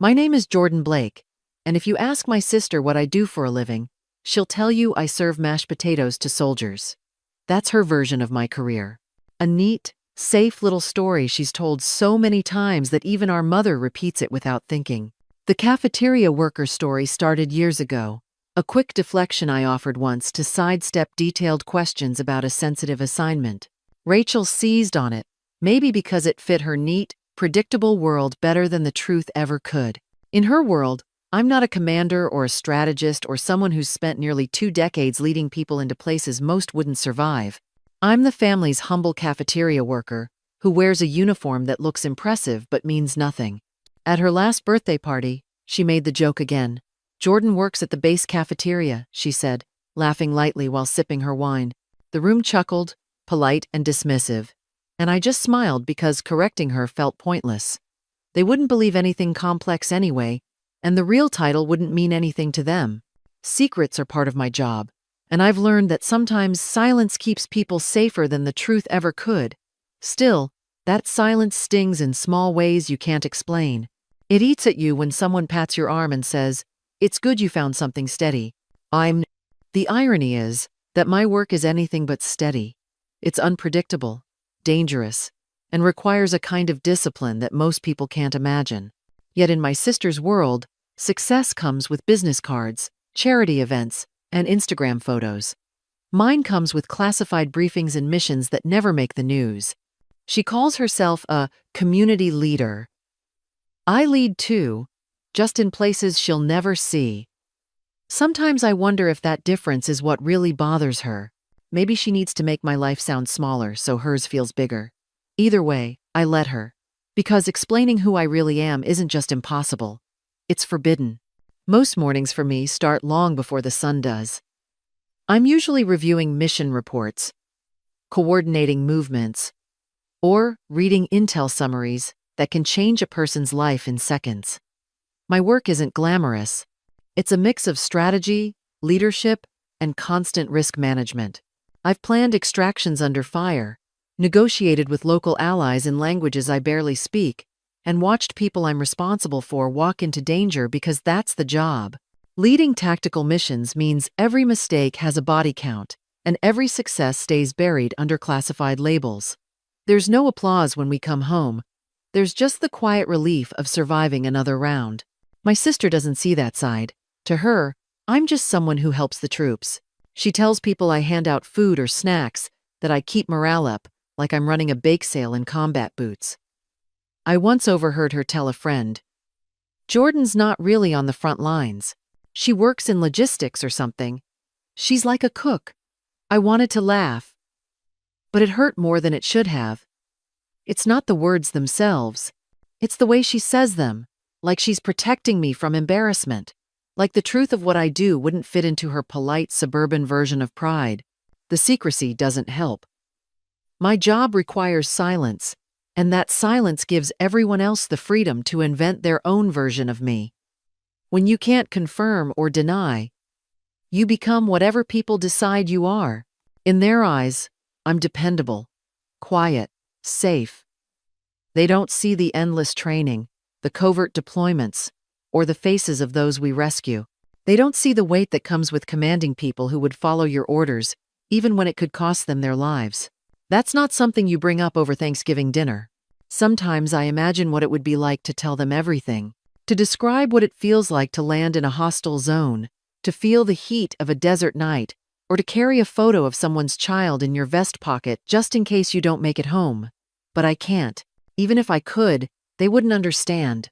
My name is Jordan Blake, and if you ask my sister what I do for a living, she'll tell you I serve mashed potatoes to soldiers. That's her version of my career. A neat, safe little story she's told so many times that even our mother repeats it without thinking. The cafeteria worker story started years ago. A quick deflection I offered once to sidestep detailed questions about a sensitive assignment. Rachel seized on it, maybe because it fit her neat, predictable world better than the truth ever could. In her world, I'm not a commander or a strategist or someone who's spent nearly 2 decades leading people into places most wouldn't survive. I'm the family's humble cafeteria worker who wears a uniform that looks impressive but means nothing. At her last birthday party, she made the joke again. "Jordan works at the base cafeteria," she said, laughing lightly while sipping her wine. The room chuckled, polite and dismissive, and I just smiled because correcting her felt pointless. They wouldn't believe anything complex anyway, and the real title wouldn't mean anything to them. Secrets are part of my job, and I've learned that sometimes silence keeps people safer than the truth ever could. Still, that silence stings in small ways you can't explain. It eats at you when someone pats your arm and says, "It's good you found something steady." The irony is that my work is anything but steady. It's unpredictable, dangerous, and requires a kind of discipline that most people can't imagine. Yet in my sister's world, success comes with business cards, charity events, and Instagram photos. Mine comes with classified briefings and missions that never make the news. She calls herself a community leader. I lead too, just in places she'll never see. Sometimes I wonder if that difference is what really bothers her. Maybe she needs to make my life sound smaller so hers feels bigger. Either way, I let her. Because explaining who I really am isn't just impossible. It's forbidden. Most mornings for me start long before the sun does. I'm usually reviewing mission reports, coordinating movements, or reading intel summaries that can change a person's life in seconds. My work isn't glamorous. It's a mix of strategy, leadership, and constant risk management. I've planned extractions under fire, negotiated with local allies in languages I barely speak, and watched people I'm responsible for walk into danger because that's the job. Leading tactical missions means every mistake has a body count, and every success stays buried under classified labels. There's no applause when we come home. There's just the quiet relief of surviving another round. My sister doesn't see that side. To her, I'm just someone who helps the troops. She tells people I hand out food or snacks, that I keep morale up, like I'm running a bake sale in combat boots. I once overheard her tell a friend, "Jordan's not really on the front lines. She works in logistics or something. She's like a cook." I wanted to laugh, but it hurt more than it should have. It's not the words themselves. It's the way she says them, like she's protecting me from embarrassment. Like the truth of what I do wouldn't fit into her polite suburban version of pride. The secrecy doesn't help. My job requires silence, and that silence gives everyone else the freedom to invent their own version of me. When you can't confirm or deny, you become whatever people decide you are. In their eyes, I'm dependable, quiet, safe. They don't see the endless training, the covert deployments, or the faces of those we rescue. They don't see the weight that comes with commanding people who would follow your orders, even when it could cost them their lives. That's not something you bring up over Thanksgiving dinner. Sometimes I imagine what it would be like to tell them everything, to describe what it feels like to land in a hostile zone, to feel the heat of a desert night, or to carry a photo of someone's child in your vest pocket just in case you don't make it home. But I can't. Even if I could, they wouldn't understand.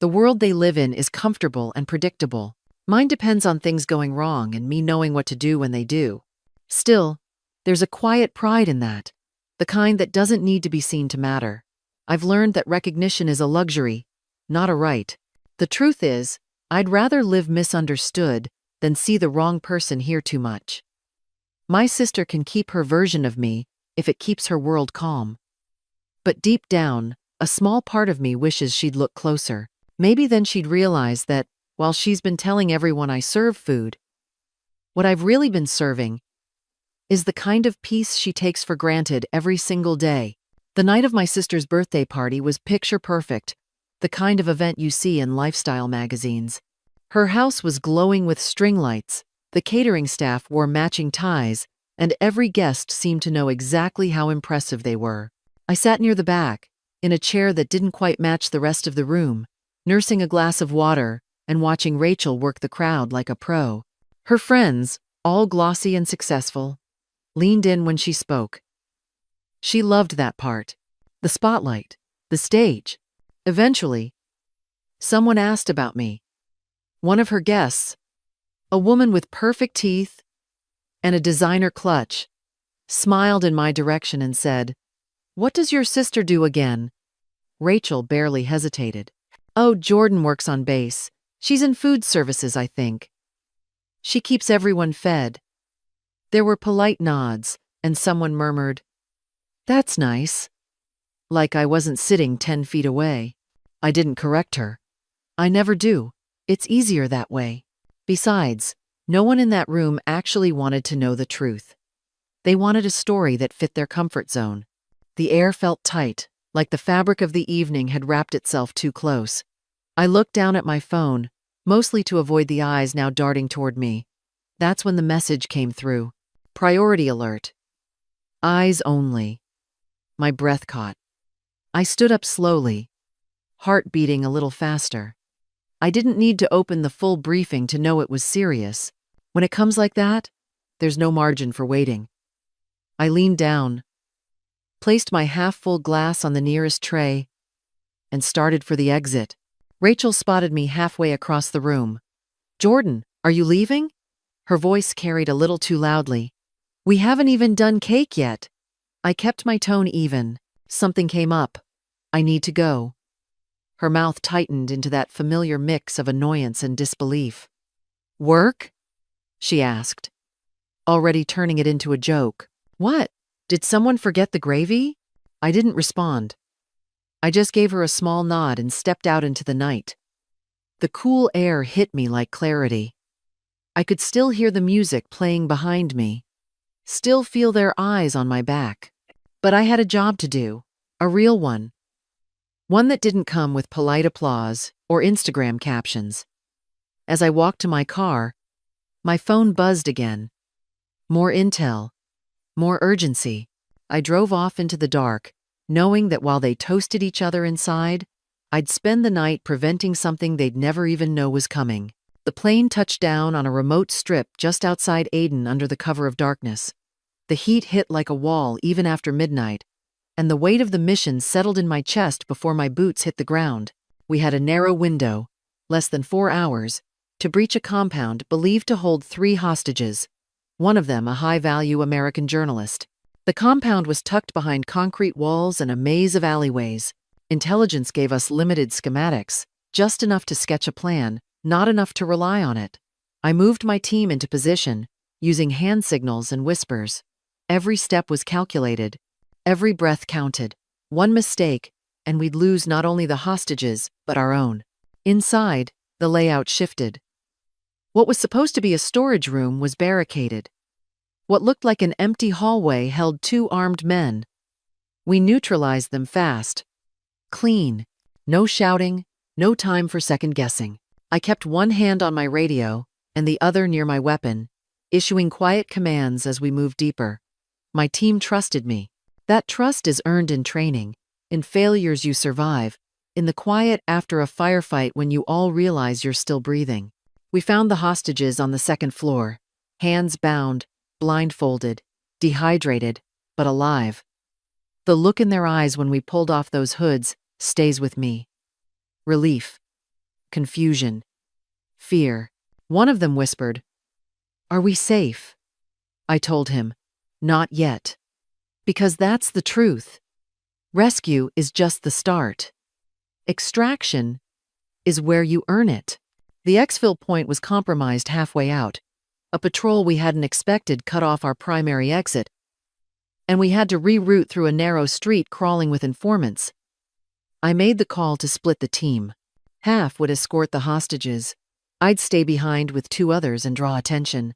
The world they live in is comfortable and predictable. Mine depends on things going wrong and me knowing what to do when they do. Still, there's a quiet pride in that, the kind that doesn't need to be seen to matter. I've learned that recognition is a luxury, not a right. The truth is, I'd rather live misunderstood than see the wrong person hear too much. My sister can keep her version of me if it keeps her world calm. But deep down, a small part of me wishes she'd look closer. Maybe then she'd realize that, while she's been telling everyone I serve food, what I've really been serving is the kind of peace she takes for granted every single day. The night of my sister's birthday party was picture perfect. the kind of event you see in lifestyle magazines. Her house was glowing with string lights, the catering staff wore matching ties, and every guest seemed to know exactly how impressive they were. I sat near the back, in a chair that didn't quite match the rest of the room, nursing a glass of water and watching Rachel work the crowd like a pro. Her friends, all glossy and successful, leaned in when she spoke. She loved that part. The spotlight, the stage. Eventually, someone asked about me. One of her guests, a woman with perfect teeth and a designer clutch, smiled in my direction and said, "What does your sister do again?" Rachel barely hesitated. "Oh, Jordan works on base. She's in food services, I think. She keeps everyone fed." There were polite nods, and someone murmured, "That's nice." Like I wasn't sitting 10 feet away. I didn't correct her. I never do. It's easier that way. Besides, no one in that room actually wanted to know the truth. They wanted a story that fit their comfort zone. The air felt tight, like the fabric of the evening had wrapped itself too close. I looked down at my phone, mostly to avoid the eyes now darting toward me. That's when the message came through. Priority alert. Eyes only. My breath caught. I stood up slowly, heart beating a little faster. I didn't need to open the full briefing to know it was serious. When it comes like that, there's no margin for waiting. I leaned down, placed my half-full glass on the nearest tray, and started for the exit. Rachel spotted me halfway across the room. "Jordan, are you leaving?" Her voice carried a little too loudly. "We haven't even done cake yet." I kept my tone even. "Something came up. I need to go." Her mouth tightened into that familiar mix of annoyance and disbelief. "Work?" she asked, already turning it into a joke. "What? Did someone forget the gravy?" I didn't respond. I just gave her a small nod and stepped out into the night. The cool air hit me like clarity. I could still hear the music playing behind me, still feel their eyes on my back. But I had a job to do, a real one. One that didn't come with polite applause or Instagram captions. As I walked to my car, my phone buzzed again. More intel, more urgency. I drove off into the dark, knowing that while they toasted each other inside, I'd spend the night preventing something they'd never even know was coming. The plane touched down on a remote strip just outside Aden under the cover of darkness. The heat hit like a wall even after midnight, and the weight of the mission settled in my chest before my boots hit the ground. We had a narrow window, less than 4 hours, to breach a compound believed to hold 3 hostages, one of them a high-value American journalist. The compound was tucked behind concrete walls and a maze of alleyways. Intelligence gave us limited schematics, just enough to sketch a plan, not enough to rely on it. I moved my team into position, using hand signals and whispers. Every step was calculated. Every breath counted. One mistake, and we'd lose not only the hostages, but our own. Inside, the layout shifted. What was supposed to be a storage room was barricaded. What looked like an empty hallway held 2 armed men. We neutralized them fast. Clean. No shouting, no time for second guessing. I kept one hand on my radio and the other near my weapon, issuing quiet commands as we moved deeper. My team trusted me. That trust is earned in training, in failures you survive, in the quiet after a firefight when you all realize you're still breathing. We found the hostages on the 2nd floor, hands bound, blindfolded, dehydrated, but alive. The look in their eyes when we pulled off those hoods stays with me. Relief, confusion, fear. One of them whispered, "Are we safe?" I told him, "Not yet." Because that's the truth. Rescue is just the start. Extraction is where you earn it. The exfil point was compromised halfway out. A patrol we hadn't expected cut off our primary exit, and we had to reroute through a narrow street crawling with informants. I made the call to split the team. Half would escort the hostages. I'd stay behind with 2 others and draw attention.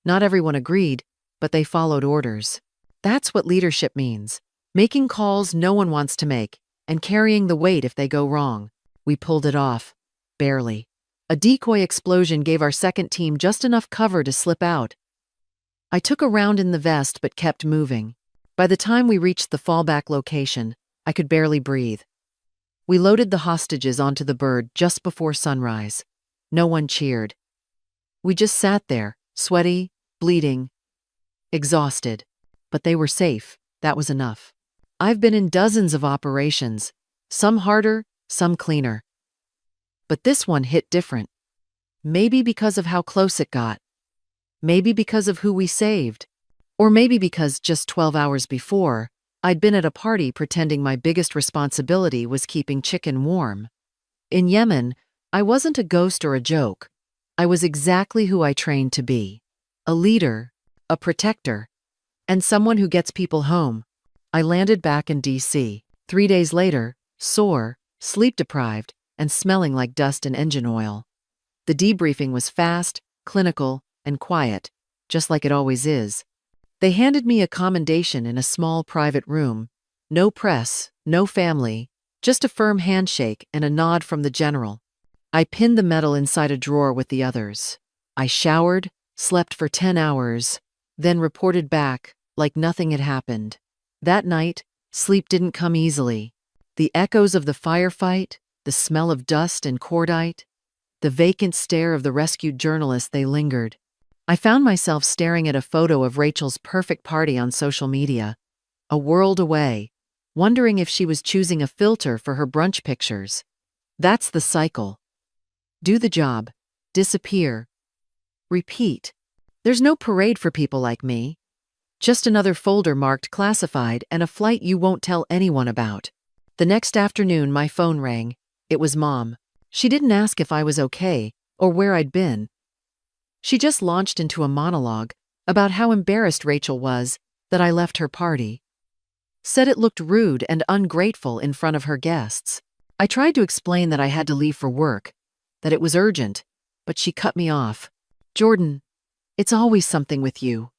Not everyone agreed, but they followed orders. That's what leadership means. Making calls no one wants to make, and carrying the weight if they go wrong. We pulled it off. Barely. A decoy explosion gave our second team just enough cover to slip out. I took a round in the vest but kept moving. By the time we reached the fallback location, I could barely breathe. We loaded the hostages onto the bird just before sunrise. No one cheered. We just sat there, sweaty, bleeding, exhausted. But they were safe. That was enough. I've been in dozens of operations, some harder, some cleaner. But this one hit different. Maybe because of how close it got. Maybe because of who we saved. Or maybe because just 12 hours before, I'd been at a party pretending my biggest responsibility was keeping chicken warm. In Yemen, I wasn't a ghost or a joke. I was exactly who I trained to be. A leader, a protector, and someone who gets people home. I landed back in D.C. 3 days later, sore, sleep-deprived, and smelling like dust and engine oil. The debriefing was fast, clinical, and quiet, just like it always is. They handed me a commendation in a small private room. No press, no family, just a firm handshake and a nod from the general. I pinned the medal inside a drawer with the others. I showered, slept for 10 hours, then reported back like nothing had happened. That night, sleep didn't come easily. The echoes of the firefight, the smell of dust and cordite, the vacant stare of the rescued journalist, they lingered. I found myself staring at a photo of Rachel's perfect party on social media, a world away, wondering if she was choosing a filter for her brunch pictures. That's the cycle. Do the job, disappear, repeat. There's no parade for people like me. Just another folder marked classified and a flight you won't tell anyone about. The next afternoon, my phone rang. It was Mom. She didn't ask if I was okay or where I'd been. She just launched into a monologue about how embarrassed Rachel was that I left her party. Said it looked rude and ungrateful in front of her guests. I tried to explain that I had to leave for work, that it was urgent, but she cut me off. Jordan, it's always something with you.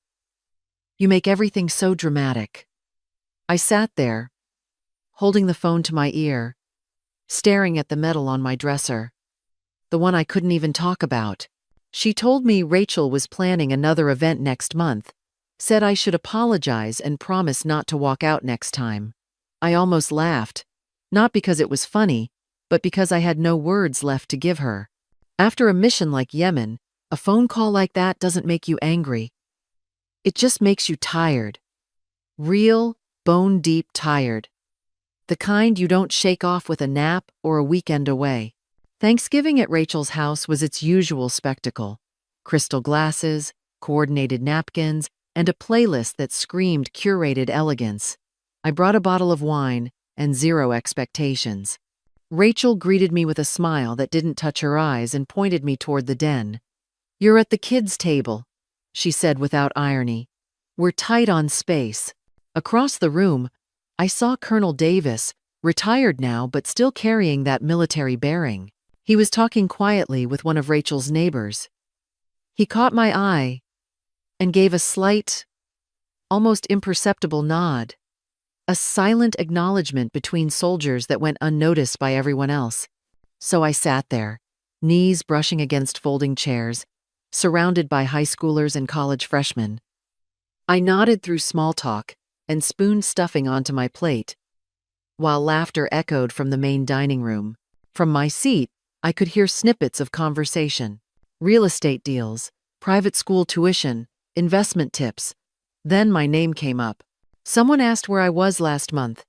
You make everything so dramatic. I sat there, holding the phone to my ear, staring at the medal on my dresser, the one I couldn't even talk about. She told me Rachel was planning another event next month, said I should apologize and promise not to walk out next time. I almost laughed, not because it was funny, but because I had no words left to give her. After a mission like Yemen, a phone call like that doesn't make you angry. It just makes you tired. Real, bone-deep tired. The kind you don't shake off with a nap or a weekend away. Thanksgiving at Rachel's house was its usual spectacle. Crystal glasses, coordinated napkins, and a playlist that screamed curated elegance. I brought a bottle of wine and zero expectations. Rachel greeted me with a smile that didn't touch her eyes and pointed me toward the den. "You're at the kids' table," she said without irony. "We're tight on space." Across the room, I saw Colonel Davis, retired now but still carrying that military bearing. He was talking quietly with one of Rachel's neighbors. He caught my eye and gave a slight, almost imperceptible nod. A silent acknowledgement between soldiers that went unnoticed by everyone else. So I sat there, knees brushing against folding chairs, surrounded by high schoolers and college freshmen. I nodded through small talk and spooned stuffing onto my plate, while laughter echoed from the main dining room. From my seat, I could hear snippets of conversation. Real estate deals, private school tuition, investment tips. Then my name came up. Someone asked where I was last month.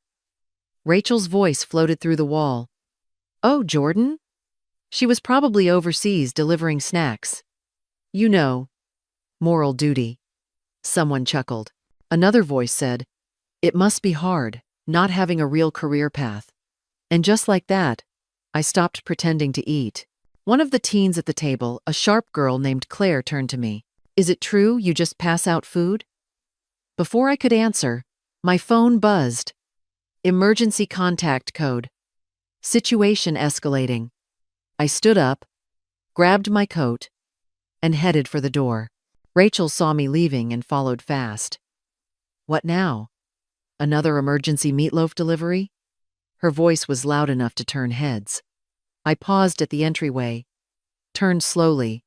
Rachel's voice floated through the wall. "Oh, Jordan?" She was probably overseas delivering snacks. "You know, moral duty." Someone chuckled. Another voice said, "It must be hard, not having a real career path." And just like that, I stopped pretending to eat. One of the teens at the table, a sharp girl named Claire, turned to me. "Is it true you just pass out food?" Before I could answer, my phone buzzed. Emergency contact code. Situation escalating. I stood up, grabbed my coat, and headed for the door. Rachel saw me leaving and followed fast. What now? Another emergency meatloaf delivery? Her voice was loud enough to turn heads. I paused at the entryway, turned slowly,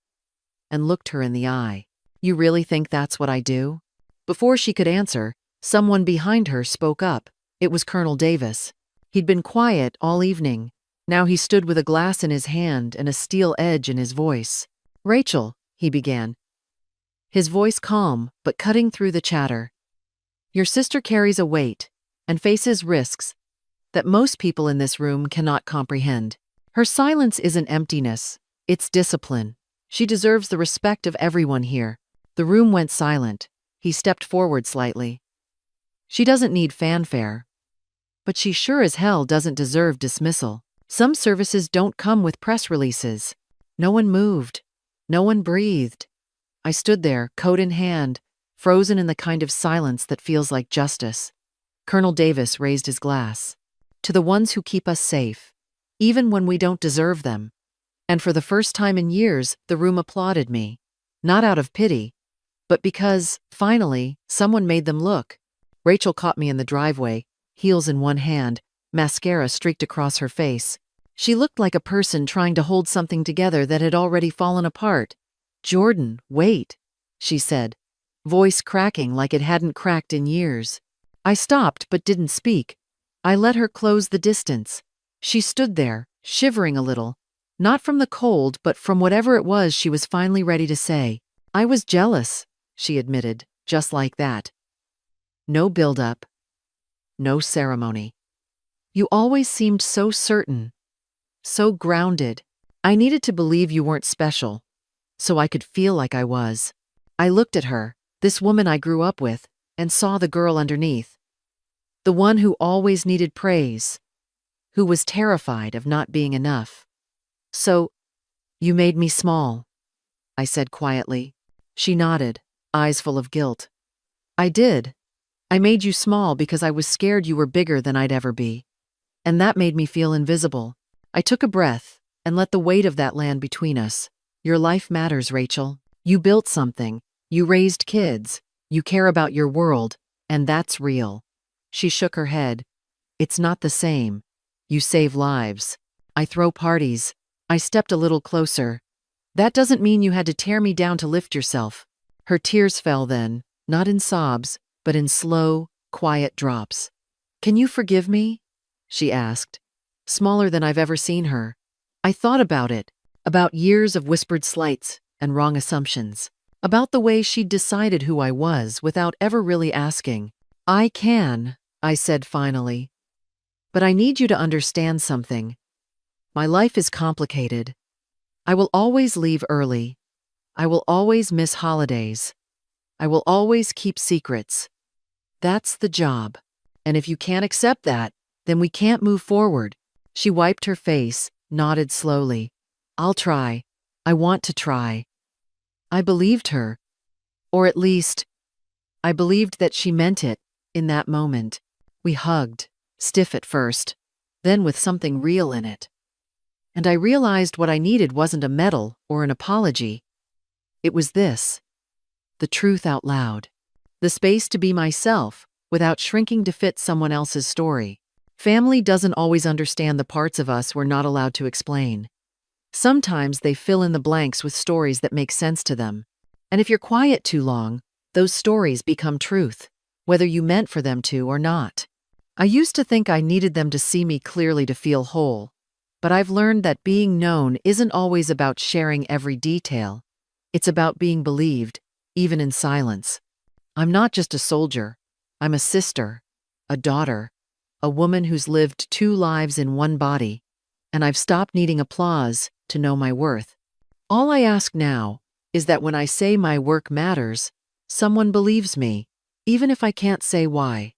and looked her in the eye. You really think that's what I do? Before she could answer, someone behind her spoke up. It was Colonel Davis. He'd been quiet all evening. Now he stood with a glass in his hand and a steel edge in his voice. Rachel, he began, his voice calm but cutting through the chatter. Your sister carries a weight and faces risks that most people in this room cannot comprehend. Her silence isn't emptiness, it's discipline. She deserves the respect of everyone here. The room went silent. He stepped forward slightly. She doesn't need fanfare, but she sure as hell doesn't deserve dismissal. Some services don't come with press releases. No one moved. No one breathed. I stood there, coat in hand, frozen in the kind of silence that feels like justice. Colonel Davis raised his glass. To the ones who keep us safe, even when we don't deserve them. And for the first time in years, the room applauded me. Not out of pity, but because, finally, someone made them look. Rachel caught me in the driveway, heels in one hand, mascara streaked across her face. She looked like a person trying to hold something together that had already fallen apart. Jordan, wait, she said, voice cracking like it hadn't cracked in years. I stopped but didn't speak. I let her close the distance. She stood there, shivering a little, not from the cold but from whatever it was she was finally ready to say. I was jealous, she admitted, just like that. No build-up. No ceremony. You always seemed so certain, so grounded. I needed to believe you weren't special, so I could feel like I was. I looked at her, this woman I grew up with, and saw the girl underneath. The one who always needed praise, who was terrified of not being enough. So, you made me small, I said quietly. She nodded, eyes full of guilt. I did. I made you small because I was scared you were bigger than I'd ever be. And that made me feel invisible. I took a breath and let the weight of that land between us. Your life matters, Rachel. You built something. You raised kids. You care about your world, and that's real. She shook her head. It's not the same. You save lives. I throw parties. I stepped a little closer. That doesn't mean you had to tear me down to lift yourself. Her tears fell then, not in sobs, but in slow, quiet drops. Can you forgive me? She asked, smaller than I've ever seen her. I thought about it, about years of whispered slights and wrong assumptions, about the way she'd decided who I was without ever really asking. I can, I said finally. But I need you to understand something. My life is complicated. I will always leave early. I will always miss holidays. I will always keep secrets. That's the job. And if you can't accept that, then we can't move forward. She wiped her face, nodded slowly. I'll try. I want to try. I believed her. Or at least, I believed that she meant it in that moment. We hugged, stiff at first, then with something real in it. And I realized what I needed wasn't a medal or an apology. It was this. The truth out loud. The space to be myself without shrinking to fit someone else's story. Family doesn't always understand the parts of us we're not allowed to explain. Sometimes they fill in the blanks with stories that make sense to them. And if you're quiet too long, those stories become truth, whether you meant for them to or not. I used to think I needed them to see me clearly to feel whole. But I've learned that being known isn't always about sharing every detail. It's about being believed, even in silence. I'm not just a soldier. I'm a sister, a daughter, a woman who's lived 2 lives in one body, and I've stopped needing applause to know my worth. All I ask now is that when I say my work matters, someone believes me, even if I can't say why.